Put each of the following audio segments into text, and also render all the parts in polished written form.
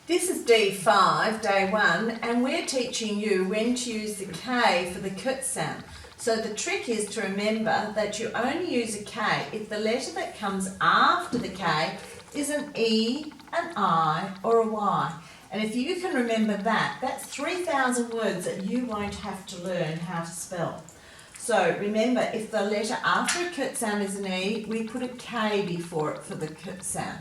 This is D5, day 1, and we're teaching you when to use the K for the K sound. So the trick is to remember that you only use a K if the letter that comes after the K is an E, an I or a Y. And if you can remember that, that's 3,000 words that you won't have to learn how to spell. So remember, if the letter after a K sound is an E, we put a K before it for the K sound.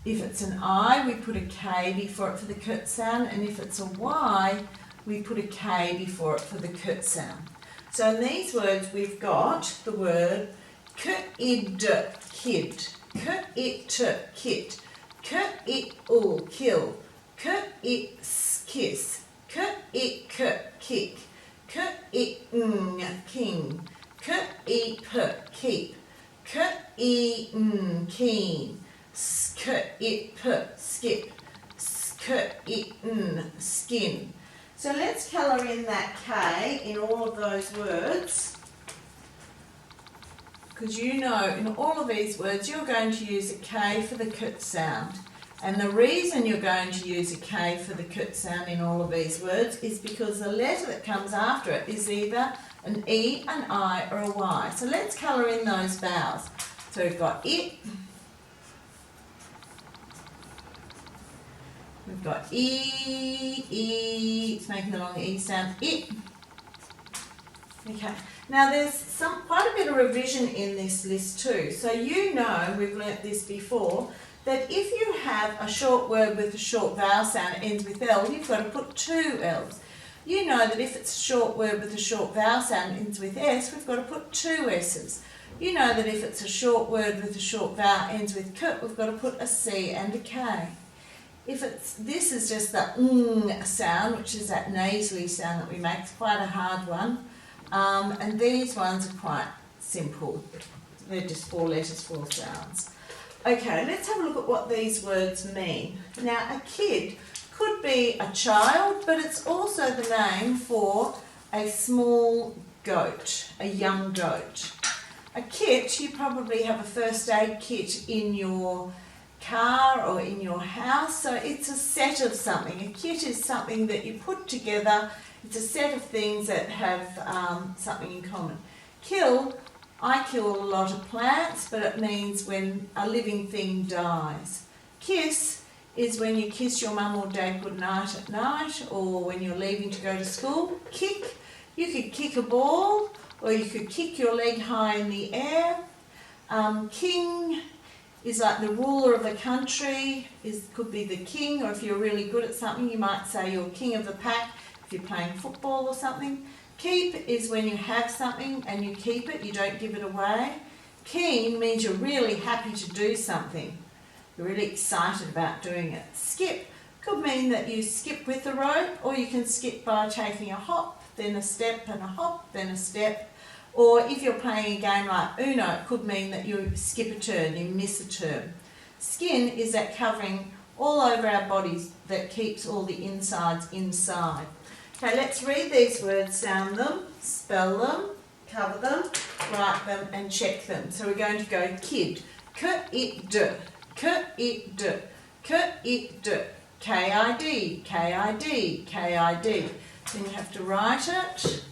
If it's an I, we put a K before it for the K sound, and if it's a Y, we put a K before it for the K sound. So in these words, we've got the word k-id, kid, k-it, kit, k-it-ul, kill, k-it, kiss, k-it, kick, k-it-ng, king, k-it, keep, k-e-n, keen, sk-it, skip, sk-it-n, skin. So let's colour in that K in all of those words, because you know in all of these words you're going to use a K for the K sound. And the reason you're going to use a K for the K sound in all of these words is because the letter that comes after it is either an E, an I or a Y. So let's colour in those vowels. So we've got it, we've got E, it's making the long E sound, it. Okay, now there's quite a bit of revision in this list too. So you know, we've learnt this before, that if you have a short word with a short vowel sound that ends with L, you've got to put two L's. You know that if it's a short word with a short vowel sound that ends with S, we've got to put two S's. You know that if it's a short word with a short vowel ends with K, we've got to put a C and a K. If this is just the ng sound, which is that nasally sound that we make, it's quite a hard one. And these ones are quite simple. They're just 4 letters, 4 sounds. Okay, let's have a look at what these words mean. Now, a kid could be a child, but it's also the name for a small goat, a young goat. A kit, you probably have a first aid kit in your car or in your house, so it's a set of something. A kit is something that you put together. It's a set of things that have something in common. Kill, I kill a lot of plants, but it means when a living thing dies. Kiss is when you kiss your mum or dad goodnight at night, or when you're leaving to go to school. Kick, you could kick a ball, or you could kick your leg high in the air. King is like the ruler of the country, could be the king, or if you're really good at something, you might say you're king of the pack if you're playing football or something. Keep is when you have something and you keep it, you don't give it away. Keen means you're really happy to do something. You're really excited about doing it. Skip could mean that you skip with the rope, or you can skip by taking a hop, then a step and a hop, then a step. Or if you're playing a game like Uno, it could mean that you skip a turn, you miss a turn. Skin is that covering all over our bodies that keeps all the insides inside. Okay, let's read these words, sound them, spell them, cover them, write them and check them. So we're going to go kid, k-it-d, k-it-d, k-it-d, K-I-D, K-I-D, K-I-D. Then you have to write it.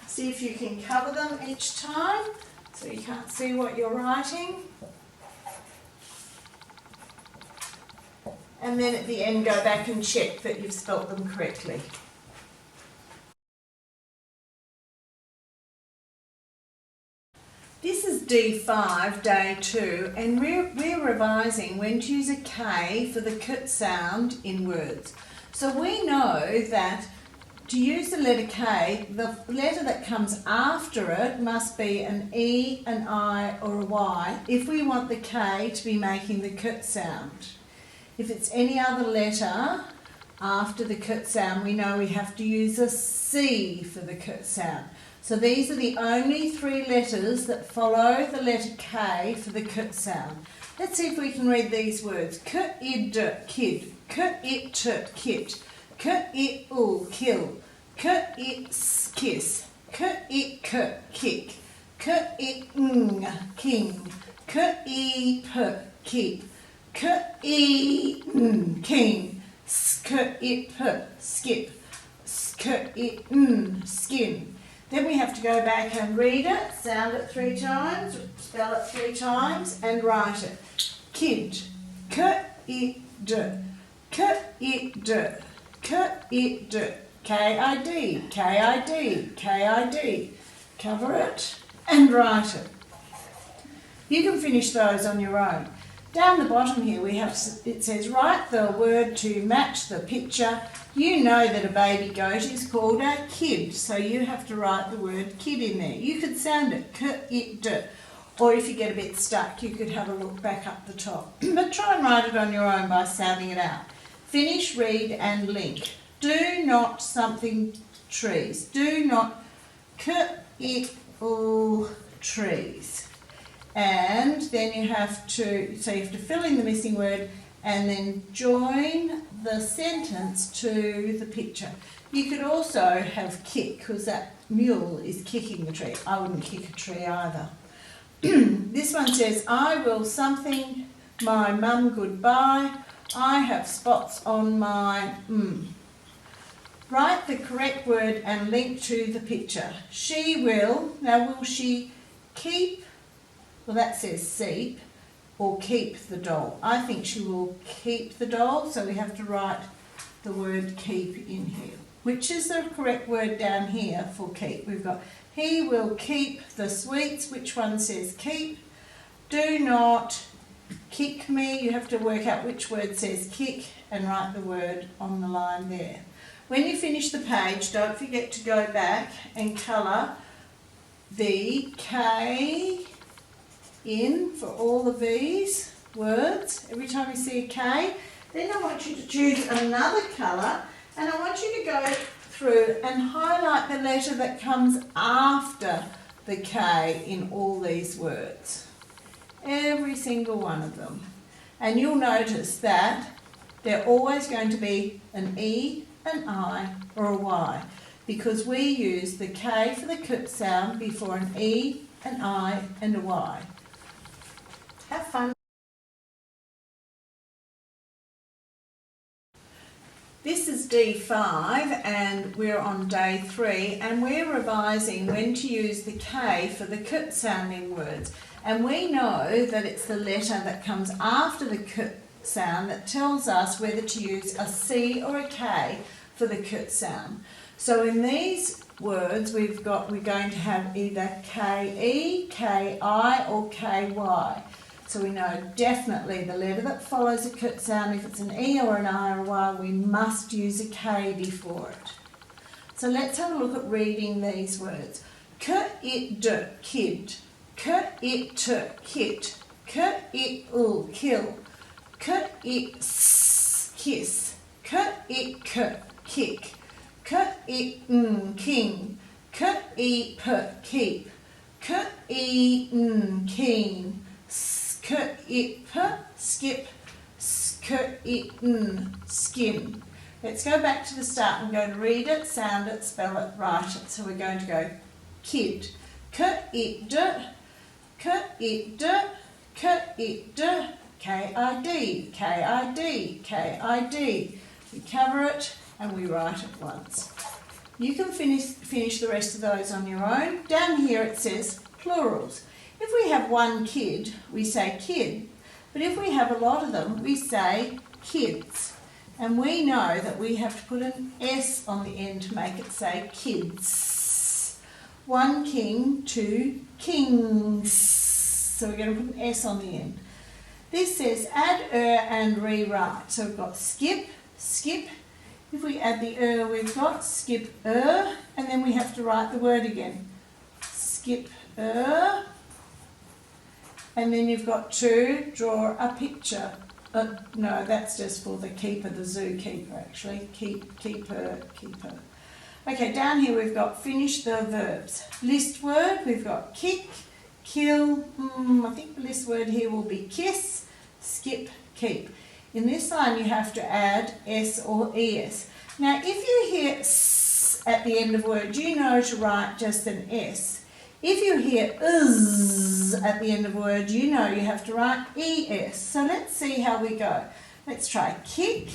See if you can cover them each time so you can't see what you're writing. And then at the end go back and check that you've spelt them correctly. This is D5, day 2, and we're revising when to use a K for the K sound in words. So we know that to use the letter K, the letter that comes after it must be an E, an I or a Y if we want the K to be making the K sound. If it's any other letter after the K sound, we know we have to use a C for the K sound. So these are the only 3 letters that follow the letter K for the K sound. Let's see if we can read these words. K-id, kid, k-it, kit, k-it-ul, kill, k-it, kiss, k-it, kick, k-it-ng, king, k-e-p, keep, Keen, skip, skin. Then we have to go back and read it, sound it 3 times, spell it 3 times, and write it. Kid, kid, K-I-D, K-I-D, K-I-D. Cover it and write it. You can finish those on your own. Down the bottom here it says write the word to match the picture. You know that a baby goat is called a kid, so you have to write the word kid in there. You could sound it, k-it-d, or if you get a bit stuck, you could have a look back up the top. But try and write it on your own by sounding it out. Finish, read and link. Do not something trees. Do not k-it-all trees. And then you have to fill in the missing word and then join the sentence to the picture. You could also have kick, because that mule is kicking the tree. I wouldn't kick a tree either. This one says, I will something my mum goodbye. I have spots on my Write the correct word and link to the picture. She will, now will she keep, well that says seep, or keep the doll. I think she will keep the doll, so we have to write the word keep in here. Which is the correct word down here for keep? We've got he will keep the sweets. Which one says keep? Do not kick me. You have to work out which word says kick and write the word on the line there. When you finish the page, don't forget to go back and colour the K in for all of these words. Every time you see a K, then I want you to choose another colour and I want you to go through and highlight the letter that comes after the K in all these words. Every single one of them. And you'll notice that they're always going to be an E, an I or a Y, because we use the K for the K sound before an E, an I and a Y. Have fun. This is D5 and we're on day 3 and we're revising when to use the K for the K sounding words. And we know that it's the letter that comes after the K sound that tells us whether to use a C or a K for the K sound. So in these words we're going to have either K-E, K-I or K-Y. So we know definitely the letter that follows a K sound, if it's an E or an I or a Y, we must use a K before it. So let's have a look at reading these words. K-it-d, kid. K-it-t, kit. K-it-ul, kill. K-it-s, kiss. K-it-k, kick. K-it-n, king. K-e-p, keep. K-e-n, keen. K-it-p, skip. K-it-n, skin. Let's go back to the start and go to read it, sound it, spell it, write it. So we're going to go kid. K-it-d, K-it-d, K-it-d, K-I-D, K-I-D, K-I-D. We cover it and we write it once. You can finish the rest of those on your own. Down here it says plurals. If we have one kid, we say kid. But if we have a lot of them, we say kids. And we know that we have to put an S on the end to make it say kids. One king, 2 kings. So we're going to put an S on the end. This says add and rewrite. So we've got skip, skip. If we add the we've got skip and then we have to write the word again. Skip and then you've got to draw a picture. No, that's just for the keeper, the zookeeper actually. Keeper. Okay, down here we've got finish the verbs. List word, we've got kick, kill. I think the list word here will be kiss, skip, keep. In this line you have to add S or ES. Now if you hear S at the end of a word, you know to write just an S. If you hear Z at the end of a word, you know you have to write ES. So let's see how we go. Let's try kick,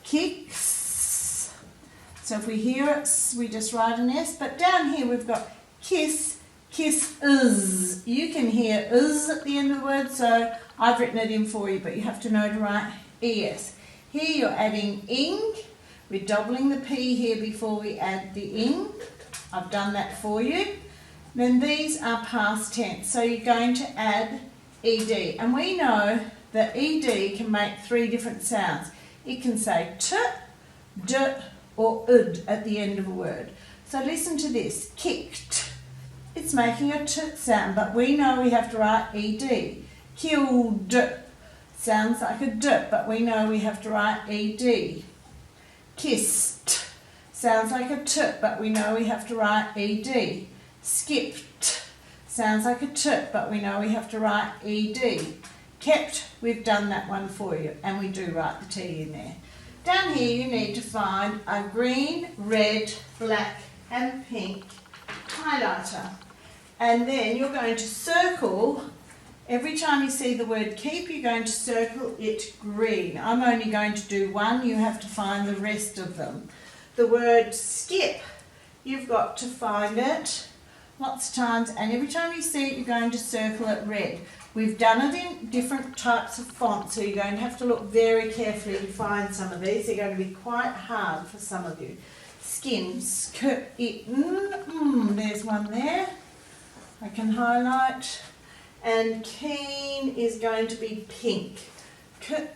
kicks. So if we hear it, we just write an S. But down here we've got kiss, kisses. You can hear is at the end of the word, so I've written it in for you, but you have to know to write ES. Here you're adding ing. We're doubling the P here before we add the ing. I've done that for you. Then these are past tense, so you're going to add ED. And we know that ED can make 3 different sounds. It can say t, d, or ud at the end of a word. So listen to this, kicked. It's making a t sound, but we know we have to write ED. Killed, sounds like a d, but we know we have to write ED. Kissed, sounds like a t, but we know we have to write ED. Skipped, sounds like a t, but we know we have to write ED. Kept, we've done that one for you, and we do write the T in there. Down here you need to find a green, red, black and pink highlighter. And then you're going to circle, every time you see the word keep, you're going to circle it green. I'm only going to do one, you have to find the rest of them. The word skip, you've got to find it lots of times, and every time you see it, you're going to circle it red. We've done it in different types of fonts, so you're going to have to look very carefully to find some of these. They're going to be quite hard for some of you. Skin, there's one there. I can highlight. And keen is going to be pink. So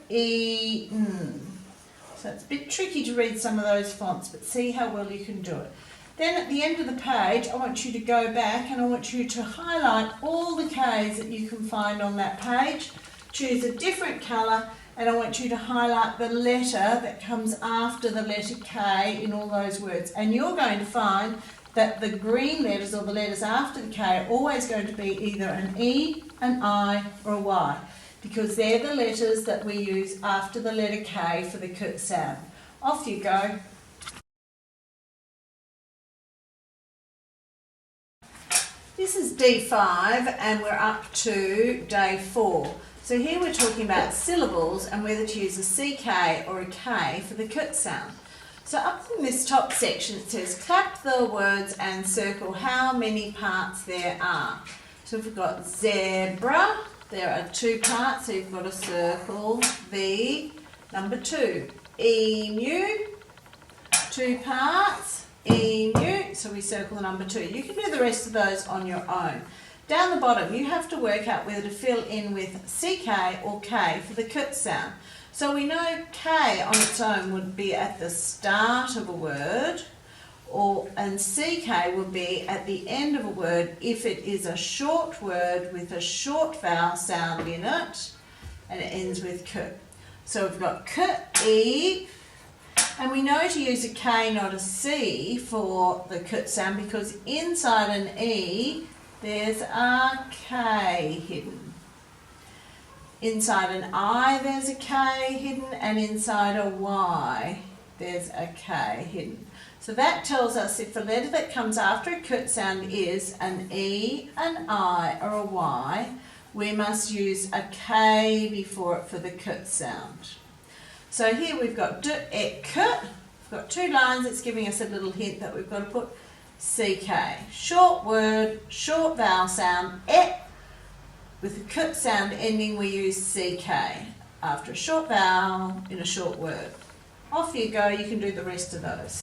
it's a bit tricky to read some of those fonts, but see how well you can do it. Then at the end of the page, I want you to go back and I want you to highlight all the K's that you can find on that page. Choose a different colour, and I want you to highlight the letter that comes after the letter K in all those words. And you're going to find that the green letters, or the letters after the K, are always going to be either an E, an I or a Y, because they're the letters that we use after the letter K for the K sound. Off you go. This is D5 and we're up to day 4. So here we're talking about syllables and whether to use a CK or a K for the K sound. So up in this top section it says clap the words and circle how many parts there are. So if we've got zebra, there are 2 parts, so you've got to circle the number 2. Emu, 2 parts. Emu, so we circle the number 2. You can do the rest of those on your own. Down the bottom, you have to work out whether to fill in with CK or K for the K sound. So we know K on its own would be at the start of a word, and CK would be at the end of a word if it is a short word with a short vowel sound in it, and it ends with K. So we've got K, E, and we know to use a K, not a C, for the K sound because inside an E, there's a K hidden. Inside an I, there's a K hidden, and inside a Y, there's a K hidden. So that tells us if the letter that comes after a K sound is an E, an I, or a Y, we must use a K before it for the K sound. So here we've got d, e, k. We've got 2 lines. It's giving us a little hint that we've got to put CK. Short word, short vowel sound, e. With the K sound ending, we use CK after a short vowel in a short word. Off you go. You can do the rest of those.